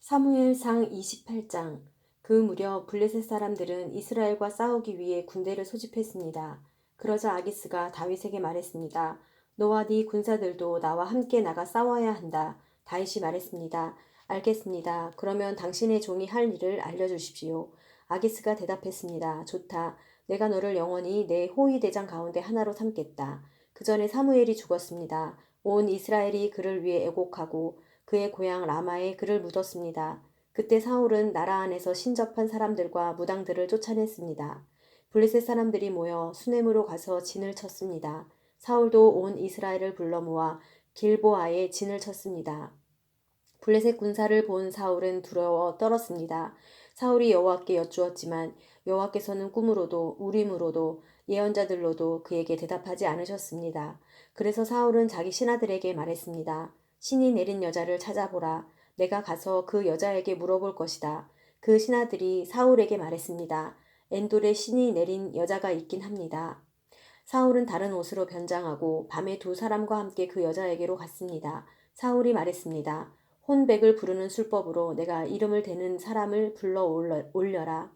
사무엘상 28장. 그 무렵 블레셋 사람들은 이스라엘과 싸우기 위해 군대를 소집했습니다. 그러자 아기스가 다윗에게 말했습니다. 너와 네 군사들도 나와 함께 나가 싸워야 한다. 다윗이 말했습니다. 알겠습니다. 그러면 당신의 종이 할 일을 알려주십시오. 아기스가 대답했습니다. 좋다. 내가 너를 영원히 내 호위대장 가운데 하나로 삼겠다. 그 전에 사무엘이 죽었습니다. 온 이스라엘이 그를 위해 애곡하고 그의 고향 라마에 그를 묻었습니다. 그때 사울은 나라 안에서 신접한 사람들과 무당들을 쫓아냈습니다. 블레셋 사람들이 모여 수넴으로 가서 진을 쳤습니다. 사울도 온 이스라엘을 불러 모아 길보아에 진을 쳤습니다. 블레셋 군사를 본 사울은 두려워 떨었습니다. 사울이 여호와께 여쭈었지만 여호와께서는 꿈으로도 우림으로도 예언자들로도 그에게 대답하지 않으셨습니다. 그래서 사울은 자기 신하들에게 말했습니다. 신이 내린 여자를 찾아보라. 내가 가서 그 여자에게 물어볼 것이다. 그 신하들이 사울에게 말했습니다. 엔돌에 신이 내린 여자가 있긴 합니다. 사울은 다른 옷으로 변장하고 밤에 두 사람과 함께 그 여자에게로 갔습니다. 사울이 말했습니다. 혼백을 부르는 술법으로 내가 이름을 대는 사람을 불러 올려라.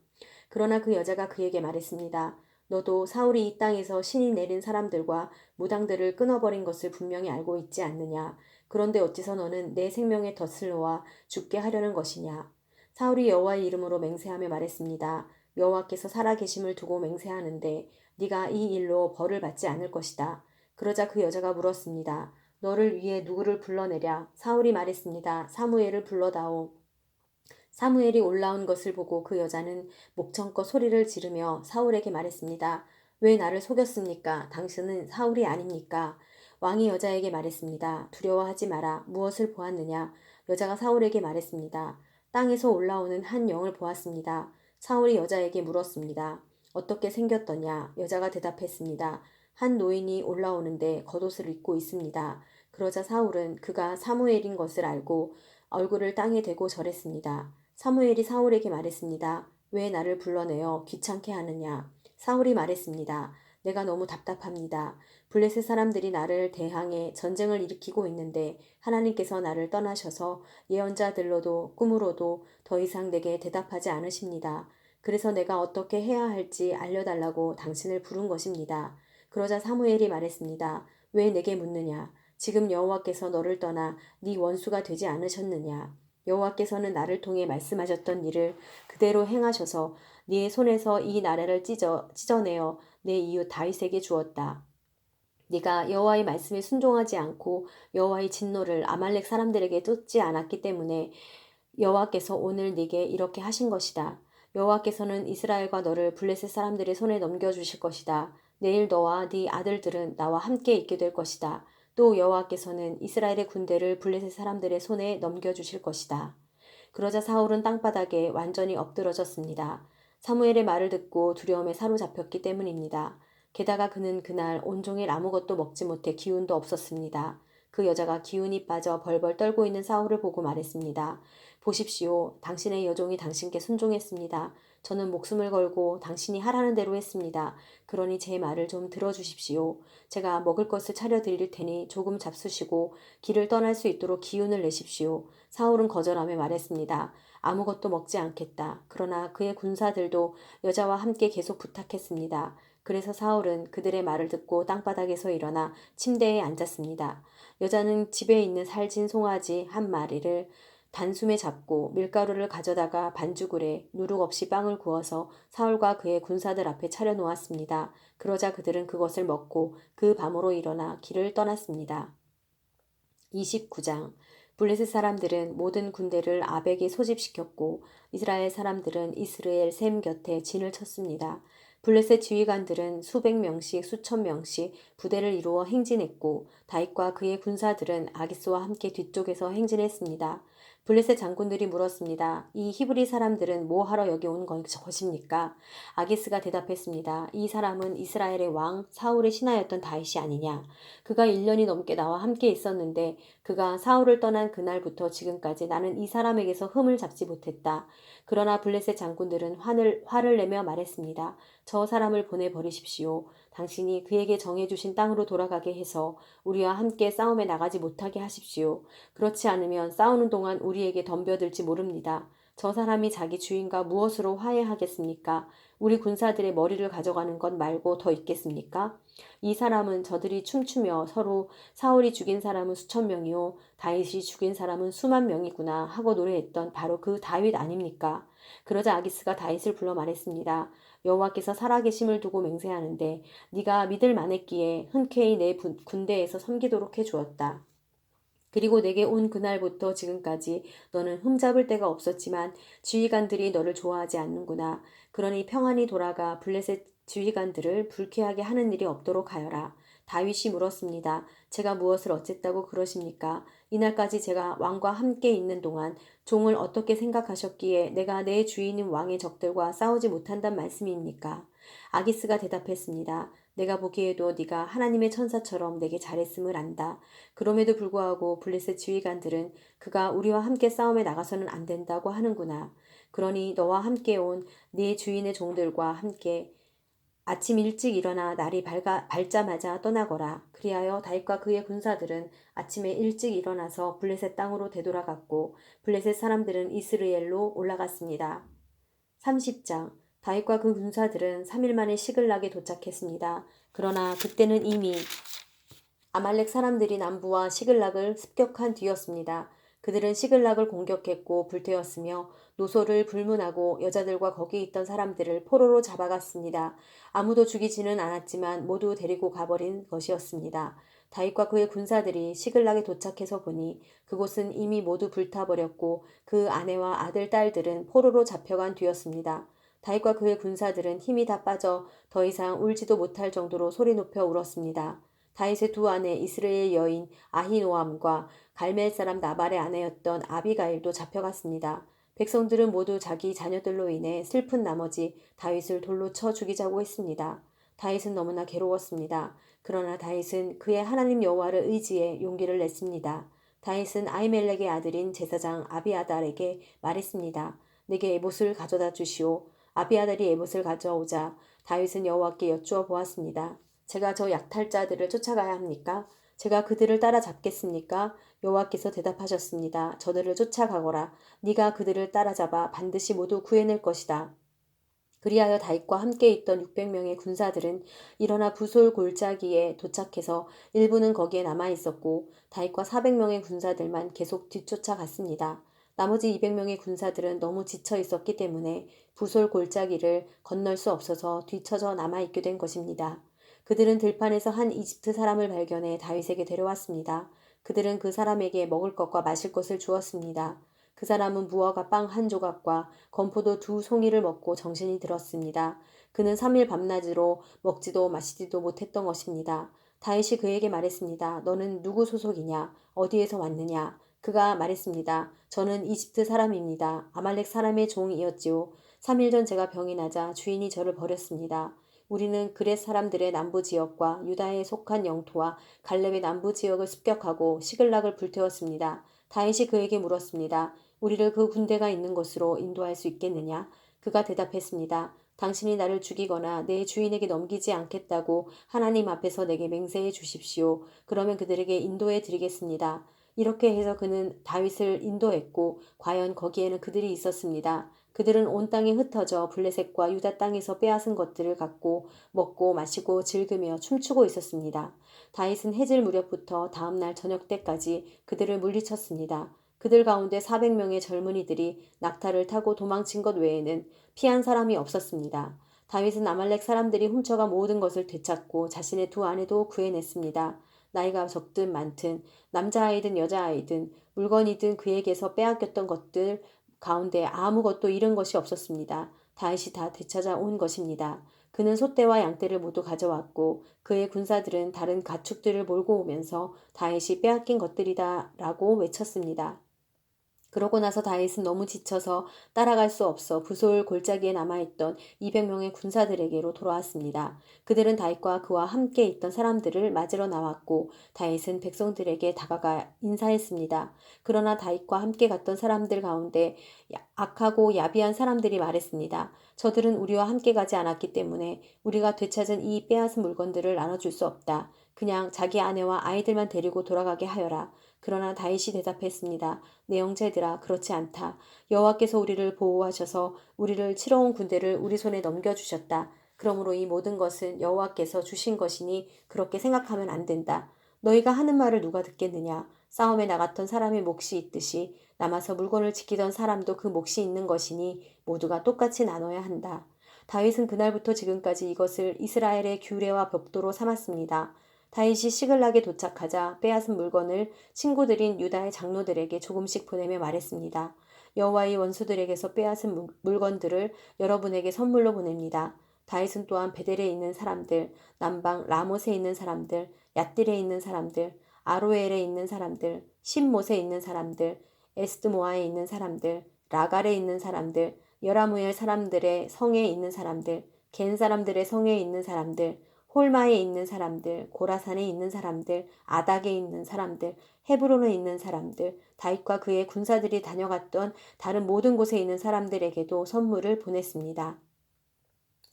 그러나 그 여자가 그에게 말했습니다. 너도 사울이 이 땅에서 신이 내린 사람들과 무당들을 끊어버린 것을 분명히 알고 있지 않느냐. 그런데 어째서 너는 내 생명의 덫을 놓아 죽게 하려는 것이냐. 사울이 여호와의 이름으로 맹세하며 말했습니다. 여호와께서 살아계심을 두고 맹세하는데 네가 이 일로 벌을 받지 않을 것이다. 그러자 그 여자가 물었습니다. 너를 위해 누구를 불러내랴? 사울이 말했습니다. 사무엘을 불러다오. 사무엘이 올라온 것을 보고 그 여자는 목청껏 소리를 지르며 사울에게 말했습니다. 왜 나를 속였습니까? 당신은 사울이 아닙니까? 왕이 여자에게 말했습니다. 두려워하지 마라. 무엇을 보았느냐? 여자가 사울에게 말했습니다. 땅에서 올라오는 한 영을 보았습니다. 사울이 여자에게 물었습니다. 어떻게 생겼더냐? 여자가 대답했습니다. 한 노인이 올라오는데 겉옷을 입고 있습니다. 그러자 사울은 그가 사무엘인 것을 알고 얼굴을 땅에 대고 절했습니다. 사무엘이 사울에게 말했습니다. 왜 나를 불러내어 귀찮게 하느냐? 사울이 말했습니다. 내가 너무 답답합니다. 블레셋 사람들이 나를 대항해 전쟁을 일으키고 있는데 하나님께서 나를 떠나셔서 예언자들로도 꿈으로도 더 이상 내게 대답하지 않으십니다. 그래서 내가 어떻게 해야 할지 알려달라고 당신을 부른 것입니다. 그러자 사무엘이 말했습니다. 왜 내게 묻느냐? 지금 여호와께서 너를 떠나 네 원수가 되지 않으셨느냐? 여호와께서는 나를 통해 말씀하셨던 일을 그대로 행하셔서 네 손에서 이 나라를 찢어내어 내 이웃 다윗에게 주었다. 네가 여호와의 말씀에 순종하지 않고 여호와의 진노를 아말렉 사람들에게 쏟지 않았기 때문에 여호와께서 오늘 네게 이렇게 하신 것이다. 여호와께서는 이스라엘과 너를 블레셋 사람들의 손에 넘겨주실 것이다. 내일 너와 네 아들들은 나와 함께 있게 될 것이다. 또 여호와께서는 이스라엘의 군대를 블레셋 사람들의 손에 넘겨주실 것이다. 그러자 사울은 땅바닥에 완전히 엎드러졌습니다. 사무엘의 말을 듣고 두려움에 사로잡혔기 때문입니다. 게다가 그는 그날 온종일 아무것도 먹지 못해 기운도 없었습니다. 그 여자가 기운이 빠져 벌벌 떨고 있는 사울을 보고 말했습니다. 보십시오. 당신의 여종이 당신께 순종했습니다. 저는 목숨을 걸고 당신이 하라는 대로 했습니다. 그러니 제 말을 좀 들어주십시오. 제가 먹을 것을 차려드릴 테니 조금 잡수시고 길을 떠날 수 있도록 기운을 내십시오. 사울은 거절하며 말했습니다. 아무것도 먹지 않겠다. 그러나 그의 군사들도 여자와 함께 계속 부탁했습니다. 그래서 사울은 그들의 말을 듣고 땅바닥에서 일어나 침대에 앉았습니다. 여자는 집에 있는 살진 송아지 한 마리를 단숨에 잡고 밀가루를 가져다가 반죽을에 누룩 없이 빵을 구워서 사울과 그의 군사들 앞에 차려놓았습니다. 그러자 그들은 그것을 먹고 그 밤으로 일어나 길을 떠났습니다. 29장. 블레셋 사람들은 모든 군대를 아벡에 소집시켰고 이스라엘 사람들은 이스르엘 셈 곁에 진을 쳤습니다. 블레셋 지휘관들은 수백 명씩 수천 명씩 부대를 이루어 행진했고 다윗과 그의 군사들은 아기스와 함께 뒤쪽에서 행진했습니다. 블레셋 장군들이 물었습니다. 이 히브리 사람들은 뭐 하러 여기 온 것입니까? 아기스가 대답했습니다. 이 사람은 이스라엘의 왕 사울의 신하였던 다윗이 아니냐. 그가 1년이 넘게 나와 함께 있었는데 그가 사울을 떠난 그날부터 지금까지 나는 이 사람에게서 흠을 잡지 못했다. 그러나 블레셋 장군들은 화를 내며 말했습니다. 저 사람을 보내버리십시오. 당신이 그에게 정해주신 땅으로 돌아가게 해서 우리와 함께 싸움에 나가지 못하게 하십시오. 그렇지 않으면 싸우는 동안 우리에게 덤벼들지 모릅니다. 저 사람이 자기 주인과 무엇으로 화해하겠습니까? 우리 군사들의 머리를 가져가는 것 말고 더 있겠습니까? 이 사람은 저들이 춤추며 서로 사울이 죽인 사람은 수천 명이요 다윗이 죽인 사람은 수만 명이구나 하고 노래했던 바로 그 다윗 아닙니까? 그러자 아기스가 다윗을 불러 말했습니다. 여호와께서 살아계심을 두고 맹세하는데 네가 믿을 만했기에 흔쾌히 내 군대에서 섬기도록 해주었다. 그리고 내게 온 그날부터 지금까지 너는 흠잡을 데가 없었지만 지휘관들이 너를 좋아하지 않는구나. 그러니 평안히 돌아가 블레셋 지휘관들을 불쾌하게 하는 일이 없도록 하여라. 다윗이 물었습니다. 제가 무엇을 어쨌다고 그러십니까? 이날까지 제가 왕과 함께 있는 동안 종을 어떻게 생각하셨기에 내가 내 주인인 왕의 적들과 싸우지 못한단 말씀입니까? 아기스가 대답했습니다. 내가 보기에도 네가 하나님의 천사처럼 내게 잘했음을 안다. 그럼에도 불구하고 블레셋 지휘관들은 그가 우리와 함께 싸움에 나가서는 안 된다고 하는구나. 그러니 너와 함께 온 네 주인의 종들과 함께 아침 일찍 일어나 날이 밝자마자 떠나거라. 그리하여 다윗과 그의 군사들은 아침에 일찍 일어나서 블레셋 땅으로 되돌아갔고 블레셋 사람들은 이스라엘로 올라갔습니다. 30장 다윗과 그 군사들은 3일 만에 시글락에 도착했습니다. 그러나 그때는 이미 아말렉 사람들이 남부와 시글락을 습격한 뒤였습니다. 그들은 시글락을 공격했고 불태웠으며 노소를 불문하고 여자들과 거기 있던 사람들을 포로로 잡아갔습니다. 아무도 죽이지는 않았지만 모두 데리고 가버린 것이었습니다. 다윗과 그의 군사들이 시글락에 도착해서 보니 그곳은 이미 모두 불타버렸고 그 아내와 아들, 딸들은 포로로 잡혀간 뒤였습니다. 다윗과 그의 군사들은 힘이 다 빠져 더 이상 울지도 못할 정도로 소리 높여 울었습니다. 다윗의 두 아내 이스라엘 여인 아히노암과 갈멜 사람 나발의 아내였던 아비가일도 잡혀갔습니다. 백성들은 모두 자기 자녀들로 인해 슬픈 나머지 다윗을 돌로 쳐 죽이자고 했습니다. 다윗은 너무나 괴로웠습니다. 그러나 다윗은 그의 하나님 여호와를 의지해 용기를 냈습니다. 다윗은 아히멜렉의 아들인 제사장 아비아달에게 말했습니다. 내게 에봇을 가져다 주시오. 아비아달이 에봇을 가져오자 다윗은 여호와께 여쭈어 보았습니다. 제가 저 약탈자들을 쫓아가야 합니까? 제가 그들을 따라잡겠습니까? 여호와께서 대답하셨습니다. 저들을 쫓아가거라. 네가 그들을 따라잡아 반드시 모두 구해낼 것이다. 그리하여 다윗과 함께 있던 600명의 군사들은 일어나 부솔 골짜기에 도착해서 일부는 거기에 남아 있었고 다윗과 400명의 군사들만 계속 뒤쫓아갔습니다. 나머지 200명의 군사들은 너무 지쳐 있었기 때문에 부솔 골짜기를 건널 수 없어서 뒤처져 남아 있게 된 것입니다. 그들은 들판에서 한 이집트 사람을 발견해 다윗에게 데려왔습니다. 그들은 그 사람에게 먹을 것과 마실 것을 주었습니다. 그 사람은 무화과 빵 한 조각과 건포도 두 송이를 먹고 정신이 들었습니다. 그는 3일 밤낮으로 먹지도 마시지도 못했던 것입니다. 다윗이 그에게 말했습니다. 너는 누구 소속이냐? 어디에서 왔느냐? 그가 말했습니다. 저는 이집트 사람입니다. 아말렉 사람의 종이었지요. 3일 전 제가 병이 나자 주인이 저를 버렸습니다. 우리는 그렛 사람들의 남부 지역과 유다에 속한 영토와 갈렙의 남부 지역을 습격하고 시글락을 불태웠습니다. 다윗이 그에게 물었습니다. 우리를 그 군대가 있는 곳으로 인도할 수 있겠느냐? 그가 대답했습니다. 당신이 나를 죽이거나 내 주인에게 넘기지 않겠다고 하나님 앞에서 내게 맹세해 주십시오. 그러면 그들에게 인도해 드리겠습니다. 이렇게 해서 그는 다윗을 인도했고 과연 거기에는 그들이 있었습니다. 그들은 온 땅에 흩어져 블레셋과 유다 땅에서 빼앗은 것들을 갖고 먹고 마시고 즐기며 춤추고 있었습니다. 다윗은 해질 무렵부터 다음날 저녁 때까지 그들을 물리쳤습니다. 그들 가운데 400명의 젊은이들이 낙타를 타고 도망친 것 외에는 피한 사람이 없었습니다. 다윗은 아말렉 사람들이 훔쳐간 모든 것을 되찾고 자신의 두 아내도 구해냈습니다. 나이가 적든 많든 남자아이든 여자아이든 물건이든 그에게서 빼앗겼던 것들 가운데 아무것도 잃은 것이 없었습니다. 다윗이 다 되찾아온 것입니다. 그는 소떼와 양떼를 모두 가져왔고 그의 군사들은 다른 가축들을 몰고 오면서 다윗이 빼앗긴 것들이다 라고 외쳤습니다. 그러고 나서 다윗은 너무 지쳐서 따라갈 수 없어 부솔 골짜기에 남아있던 200명의 군사들에게로 돌아왔습니다. 그들은 다윗과 그와 함께 있던 사람들을 맞으러 나왔고 다윗은 백성들에게 다가가 인사했습니다. 그러나 다윗과 함께 갔던 사람들 가운데 악하고 야비한 사람들이 말했습니다. 저들은 우리와 함께 가지 않았기 때문에 우리가 되찾은 이 빼앗은 물건들을 나눠줄 수 없다. 그냥 자기 아내와 아이들만 데리고 돌아가게 하여라. 그러나 다윗이 대답했습니다. 내 형제들아 그렇지 않다. 여호와께서 우리를 보호하셔서 우리를 치러 온 군대를 우리 손에 넘겨주셨다. 그러므로 이 모든 것은 여호와께서 주신 것이니 그렇게 생각하면 안 된다. 너희가 하는 말을 누가 듣겠느냐. 싸움에 나갔던 사람의 몫이 있듯이 남아서 물건을 지키던 사람도 그 몫이 있는 것이니 모두가 똑같이 나눠야 한다. 다윗은 그날부터 지금까지 이것을 이스라엘의 규례와 벽도로 삼았습니다. 다윗이 시글락에 도착하자 빼앗은 물건을 친구들인 유다의 장로들에게 조금씩 보내며 말했습니다. 여호와의 원수들에게서 빼앗은 물건들을 여러분에게 선물로 보냅니다. 다윗은 또한 베델에 있는 사람들, 남방 라못에 있는 사람들, 얏딜에 있는 사람들, 아로엘에 있는 사람들, 신못에 있는 사람들, 에스드모아에 있는 사람들, 라갈에 있는 사람들, 여라무엘 사람들의 성에 있는 사람들, 겐 사람들의 성에 있는 사람들, 홀마에 있는 사람들, 고라산에 있는 사람들, 아닥에 있는 사람들, 헤브론에 있는 사람들, 다윗과 그의 군사들이 다녀갔던 다른 모든 곳에 있는 사람들에게도 선물을 보냈습니다.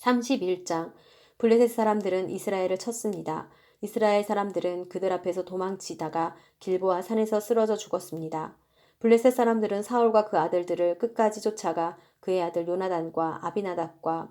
31장 블레셋 사람들은 이스라엘을 쳤습니다. 이스라엘 사람들은 그들 앞에서 도망치다가 길보아 산에서 쓰러져 죽었습니다. 블레셋 사람들은 사울과 그 아들들을 끝까지 쫓아가 그의 아들 요나단과 아비나답과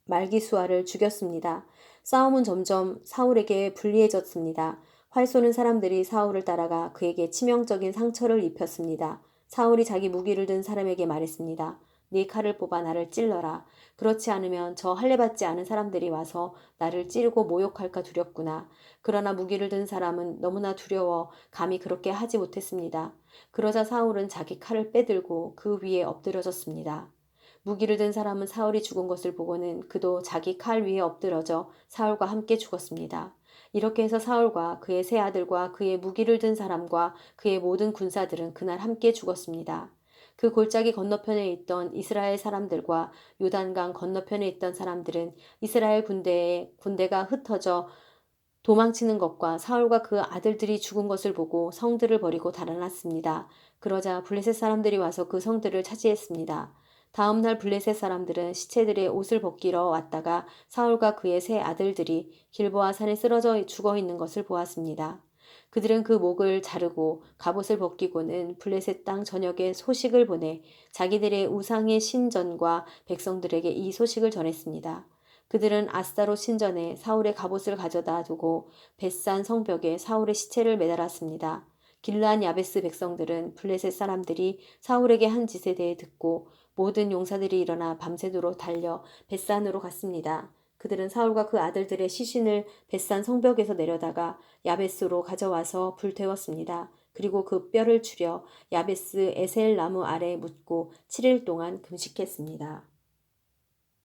말기수아를 죽였습니다. 싸움은 점점 사울에게 불리해졌습니다. 활 쏘는 사람들이 사울을 따라가 그에게 치명적인 상처를 입혔습니다. 사울이 자기 무기를 든 사람에게 말했습니다. 네 칼을 뽑아 나를 찔러라. 그렇지 않으면 저 할례받지 않은 사람들이 와서 나를 찌르고 모욕할까 두렵구나. 그러나 무기를 든 사람은 너무나 두려워 감히 그렇게 하지 못했습니다. 그러자 사울은 자기 칼을 빼들고 그 위에 엎드려졌습니다. 무기를 든 사람은 사울이 죽은 것을 보고는 그도 자기 칼 위에 엎드러져 사울과 함께 죽었습니다. 이렇게 해서 사울과 그의 세 아들과 그의 무기를 든 사람과 그의 모든 군사들은 그날 함께 죽었습니다. 그 골짜기 건너편에 있던 이스라엘 사람들과 요단강 건너편에 있던 사람들은 이스라엘 군대가 흩어져 도망치는 것과 사울과 그 아들들이 죽은 것을 보고 성들을 버리고 달아났습니다. 그러자 블레셋 사람들이 와서 그 성들을 차지했습니다. 다음 날 블레셋 사람들은 시체들의 옷을 벗기러 왔다가 사울과 그의 세 아들들이 길보아 산에 쓰러져 죽어 있는 것을 보았습니다. 그들은 그 목을 자르고 갑옷을 벗기고는 블레셋 땅 전역에 소식을 보내 자기들의 우상의 신전과 백성들에게 이 소식을 전했습니다. 그들은 아스타롯 신전에 사울의 갑옷을 가져다 두고 벳산 성벽에 사울의 시체를 매달았습니다. 길르한 야베스 백성들은 블레셋 사람들이 사울에게 한 짓에 대해 듣고 모든 용사들이 일어나 밤새도록 달려 벳산으로 갔습니다. 그들은 사울과 그 아들들의 시신을 벳산 성벽에서 내려다가 야베스로 가져와서 불태웠습니다. 그리고 그 뼈를 추려 야베스 에셀 나무 아래에 묻고 7일 동안 금식했습니다.